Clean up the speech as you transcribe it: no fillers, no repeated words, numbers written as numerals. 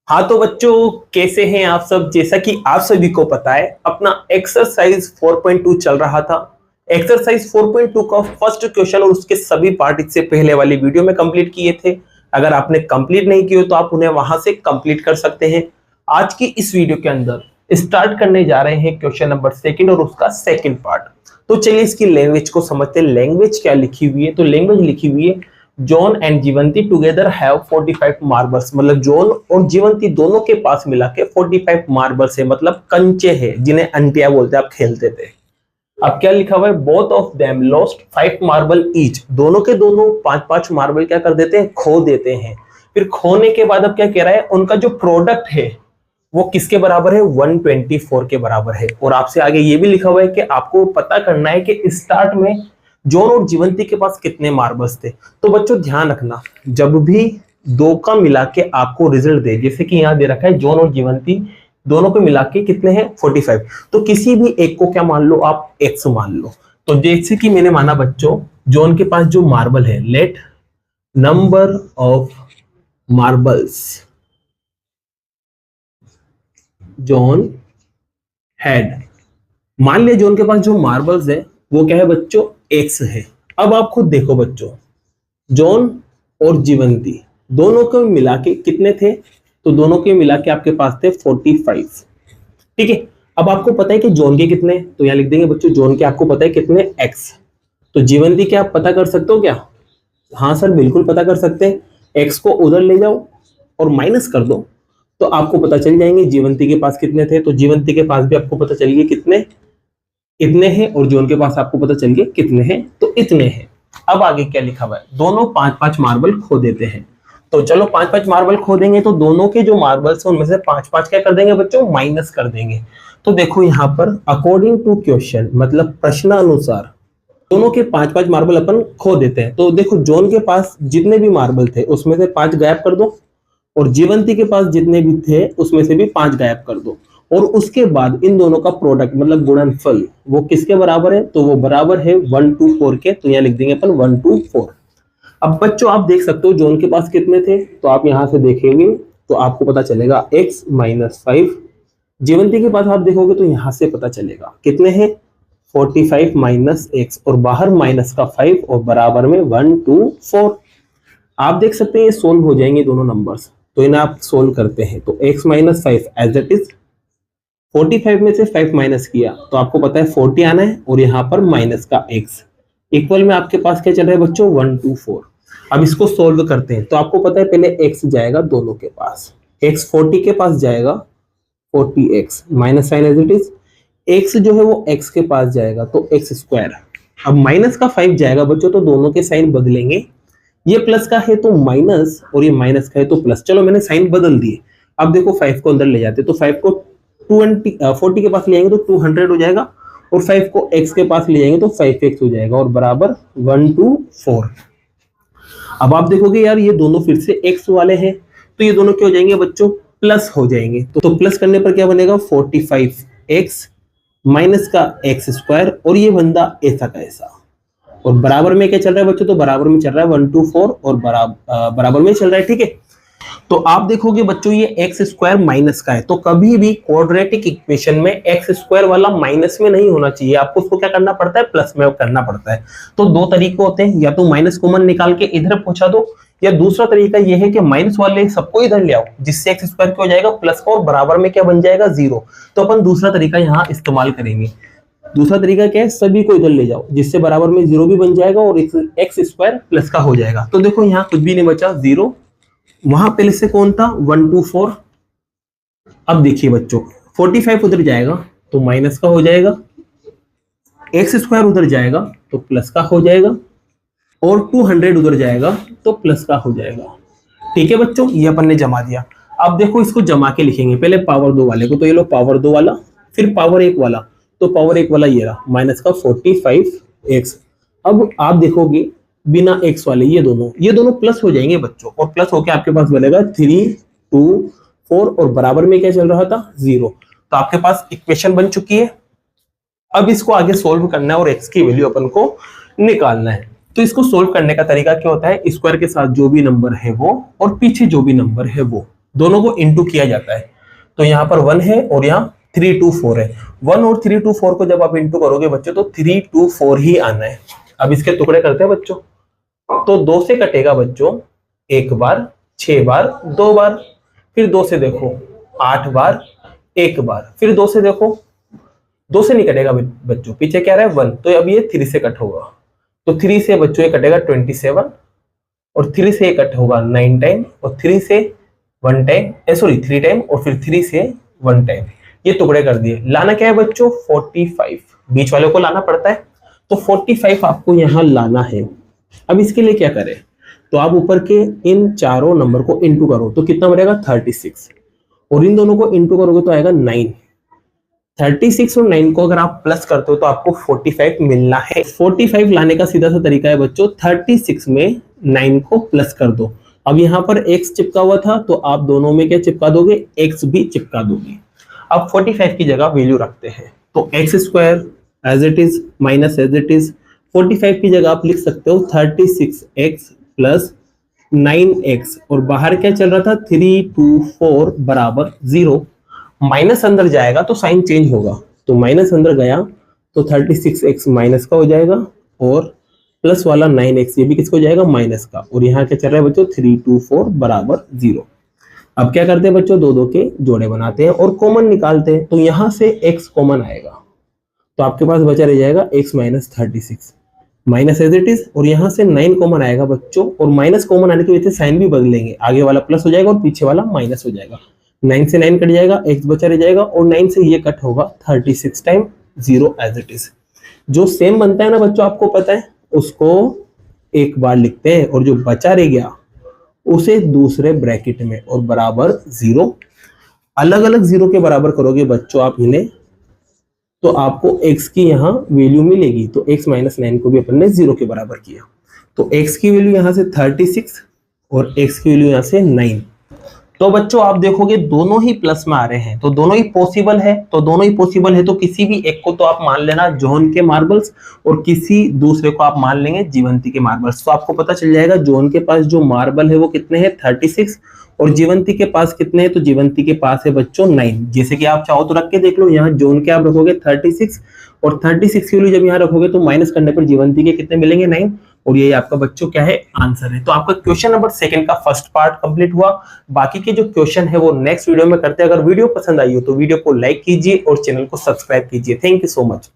हाँ तो बच्चों, कैसे हैं आप सब। जैसा कि आप सभी को पता है, अपना एक्सरसाइज 4.2 चल रहा था। एक्सरसाइज 4.2 का फर्स्ट क्वेश्चन और उसके सभी पार्ट इससे पहले वाली वीडियो में कंप्लीट किए थे। अगर आपने कंप्लीट नहीं किए तो आप उन्हें वहां से कंप्लीट कर सकते हैं। आज की इस वीडियो के अंदर स्टार्ट करने जा रहे हैं क्वेश्चन नंबर सेकंड और उसका सेकंड पार्ट। तो चलिए इसकी लैंग्वेज को समझते हैं। लैंग्वेज क्या लिखी हुई है, तो लैंग्वेज लिखी हुई है John and Jivanti together have 45 marbles. मतलब जॉन और जीवंती दोनों के पास मिला के 45 मार्बल्स है, मतलब कंचे हैं जिन्हें अंटिया बोलते हैं, आप खेलते थे। अब क्या लिखा हुआ है, both of them lost 5 marble each. दोनों के दोनों 5-5 मार्बल क्या कर देते हैं, खो देते हैं। फिर खोने के बाद अब क्या कह रहा है, उनका जो प्रोडक्ट है वो किसके बराबर है, 124 के बराबर है। और आपसे आगे ये भी लिखा हुआ है कि आपको पता करना है कि स्टार्ट में जॉन और जीवंती के पास कितने मार्बल्स थे। तो बच्चों ध्यान रखना, जब भी दो का मिला के आपको रिजल्ट दे, जैसे कि यहां दे रखा है जॉन और जीवंती दोनों को मिला के कितने हैं, 45, तो किसी भी एक को क्या मान लो आप, एक्स मान लो। तो जैसे कि मैंने माना बच्चों, जॉन के पास जो मार्बल है, let number of marbles John had. मान लिया जॉन के पास जो मार्बल्स है वो क्या है बच्चों, एक्स है। अब आप खुद देखो बच्चों, जॉन और जीवंती दोनों को मिला के कितने थे, तो दोनों के मिला के आपके पास थे 45। ठीक है। अब आपको पता है कि जॉन के कितने, तो यहां लिख देंगे बच्चों जॉन के आपको पता है कितने, एक्स। तो जीवंती के आप पता कर सकते हो क्या, हाँ सर बिल्कुल पता कर सकते हैं। एक्स को उधर ले जाओ और माइनस कर दो तो आपको पता चल जाएंगे जीवंती के पास कितने थे। तो जीवंती के पास भी आपको पता चल गए कितने, इतने हैं, और जॉन के पास आपको पता चल गए कितने हैं, तो इतने हैं। अब आगे क्या लिखा हुआ है, दोनों 5-5 मार्बल खो देते हैं। तो चलो 5-5 मार्बल खो देंगे तो दोनों के जो मार्बल्स हैं उनमें से 5-5 क्या कर देंगे बच्चों, माइनस कर देंगे। तो देखो यहाँ पर अकॉर्डिंग टू क्वेश्चन, मतलब प्रश्नानुसार दोनों के 5-5 मार्बल अपन खो देते हैं। तो देखो जॉन के पास जितने भी मार्बल थे उसमें से 5 गायब कर दो, और जीवंती के पास जितने भी थे उसमें से भी 5 गायब कर दो, और उसके बाद इन दोनों का प्रोडक्ट मतलब गुणनफल वो किसके बराबर है, तो वो बराबर है 124 के। तो यहाँ लिख देंगे अपन 124। अब बच्चों आप देख सकते हो जॉन के पास कितने थे, तो आप यहां से देखेंगे तो आपको पता चलेगा x - 5। जीवंती के पास आप देखोगे तो यहां से पता चलेगा कितने हैं, 45 - x, और बाहर माइनस का 5 और बराबर में 124। आप देख सकते हैं ये सोल्व हो जाएंगे दोनों नंबर्स। तो इन्हें आप सोल्व करते हैं तो x - 5 एज इट इज, 45 में से 5 माइनस किया तो आपको पता है 40 आना है, और यहाँ पर माइनस का x इक्वल में आपके पास क्या चल रहा है बच्चों, 124। अब इसको सोल्व करते हैं तो आपको पता है पहले x जाएगा दोनों के पास, x 40 के पास जाएगा, 40x minus sign as it is, x जो है वो x के पास जाएगा तो x स्क्वायर। अब माइनस का 5 जाएगा बच्चों तो दोनों के साइन बदलेंगे, ये प्लस का है तो माइनस और ये माइनस का है तो प्लस। चलो मैंने साइन बदल दिए। अब देखो 5 को अंदर ले जाते तो 5 को 40 के पास ले जाएंगे तो 200 हो जाएगा, और 5 को x के पास ले जाएंगे तो 5x हो जाएगा, और बराबर 124। अब आप देखोगे यार ये दोनों फिर से x वाले हैं तो ये दोनों क्या हो जाएंगे बच्चों, प्लस हो जाएंगे। तो प्लस करने पर क्या बनेगा, 45x माइनस का x स्क्वायर, और ये बंदा ऐसा का ऐसा, और बराबर में क्या चल रहा है बच्चों, तो बराबर में चल रहा है 124, और बराबर में चल रहा है। ठीक है। तो आप देखोगे बच्चों ये एक्स स्क्वायर माइनस का है, तो कभी भी क्वाड्रेटिक इक्वेशन में एक्स स्क्वायर वाला माइनस में नहीं होना चाहिए, आपको उसको क्या करना पड़ता है, प्लस में करना पड़ता है। तो दो तरीके होते हैं, या तो माइनस कॉमन निकाल के इधर पहुंचा दो, या दूसरा तरीका यह है कि माइनस वाले सबको इधर ले आओ जिससे एक्स स्क्वायर क्या हो जाएगा, प्लस का, और बराबर में क्या बन जाएगा, 0। तो अपन दूसरा तरीका यहाँ इस्तेमाल करेंगे। दूसरा तरीका क्या है, सभी को इधर ले जाओ जिससे बराबर में 0 भी बन जाएगा और एक्स स्क्वायर प्लस का हो जाएगा। तो देखो यहाँ कुछ भी नहीं बचा, 0, वहां पहले से कौन था, 124। अब देखिए बच्चों 45 उधर जाएगा तो माइनस का हो जाएगा, एक्स स्क्वायर उधर जाएगा तो प्लस का हो जाएगा, और 200 उधर जाएगा तो प्लस का हो जाएगा। ठीक है बच्चों, ये अपन ने जमा दिया। अब देखो इसको जमा के लिखेंगे, पहले पावर 2 वाले को, तो ये लो पावर 2 वाला, फिर पावर 1 वाला, तो पावर 1 वाला ये रहा माइनस का 45x। अब आप देखोगे बिना x वाले ये दोनों प्लस हो जाएंगे बच्चों, और प्लस होके आपके पास बनेगा 3, 2, 4, और बराबर में क्या चल रहा था, 0। तो आपके पास इक्वेशन बन चुकी है। अब इसको आगे सोल्व करना है और x की वैल्यू अपन को निकालना है। तो इसको सोल्व करने का तरीका क्या होता है, स्क्वायर के साथ जो भी नंबर है वो और पीछे जो भी नंबर है वो दोनों को इंटू किया जाता है। तो यहाँ पर 1 है और यहाँ 3 2 4 है। 1 और 3 2 4 को जब आप इंटू करोगे बच्चों तो 3 2 4 ही आना है। अब इसके टुकड़े करते हैं बच्चों। तो 2 से कटेगा बच्चों 1 बार, 6 बार, 2 बार, फिर 2 से देखो 8 बार, 1 बार, फिर 2 से देखो, 2 से नहीं कटेगा बच्चों, पीछे क्या रहा है 1, तो अब ये 3 से कट होगा। तो 3 से बच्चों ये कटेगा 27 और 3 से ये कट होगा 9 टाइम और 3 से 1 टाइम, 3 टाइम और फिर 3 से 1 टाइम। ये टुकड़े कर दिए। लाना क्या है बच्चों 45, बीच वाले को लाना पड़ता है। तो 45 आपको यहाँ लाना है। अब इसके लिए क्या करें, तो आप ऊपर के इन चारों नंबर को इंटू करो तो कितना बनेगा 36 और इन दोनों को इंटू करोगे तो आएगा 9। 36 और 9 को अगर आप प्लस करते हो तो आपको 45 मिलना है। 45 लाने का सीधा सा तरीका है बच्चों, 36 में 9 को प्लस कर दो। अब यहाँ पर x चिपका हुआ था तो आप दोनों में क्या चिपका दोगे, x भी चिपका दोगे। अब 45 की जगह वैल्यू रखते हैं तो x square as it is minus as it is, 45 की जगह आप लिख सकते हो 36x प्लस 9x और बाहर क्या चल रहा था 3 2 4 बराबर 0। माइनस अंदर जाएगा तो साइन चेंज होगा, तो माइनस अंदर गया तो 36x माइनस का हो जाएगा और प्लस वाला 9x ये भी किसको जाएगा माइनस का। और यहाँ क्या चल रहा है बच्चों 3 2 4 बराबर 0। अब क्या करते हैं बच्चों, दो दो के जोड़े बनाते हैं और कॉमन निकालते हैं। तो यहाँ से x कॉमन आएगा तो आपके पास बचा रह जाएगा x minus 36 minus as it is, और यहाँ से 9 कॉमन आएगा बच्चों और माइनस कॉमन आने की वजह से साइन भी बदलेंगे, आगे वाला प्लस हो जाएगा और पीछे वाला माइनस हो जाएगा। 9 से 9 कट जाएगा, x बचा रह जाएगा और 9 से ये कट होगा 36 टाइम 0 एज इट इज। जो सेम बनता है ना बच्चों आपको पता है, उसको एक बार लिखते हैं और जो बचा रह गया उसे दूसरे ब्रैकेट में और बराबर 0। अलग अलग 0 के बराबर करोगे बच्चों आप इन्हें तो आपको x की यहाँ वैल्यू मिलेगी। तो x माइनस 9 को भी अपन ने 0 के बराबर किया तो x की वैल्यू यहाँ से 36 और x की वैल्यू यहाँ से 9। तो बच्चों आप देखोगे दोनों ही प्लस में आ रहे हैं तो दोनों ही पॉसिबल है। तो दोनों ही पॉसिबल है तो किसी भी एक को तो आप मान लेना जॉन के मार्बल्स और किसी दूसरे को आप मान लेंगे जीवंती के मार्बल्स। तो आपको पता चल जाएगा जॉन के पास जो मार्बल है वो कितने हैं 36 और जीवंती के पास कितने हैं, तो जीवंती के पास है बच्चों 9। जैसे कि आप चाहो तो रख के देख लो, यहाँ जॉन के आप रखोगे 36 और 36 की वैल्यू जब यहाँ रखोगे तो माइनस करने पर जीवंती के कितने मिलेंगे 9 और ये आपका बच्चों क्या है आंसर है। तो आपका क्वेश्चन नंबर 2 का फर्स्ट पार्ट कंप्लीट हुआ। बाकी के जो क्वेश्चन है वो नेक्स्ट वीडियो में करते हैं। अगर वीडियो पसंद आई हो तो वीडियो को लाइक कीजिए और चैनल को सब्सक्राइब कीजिए। Thank you so much.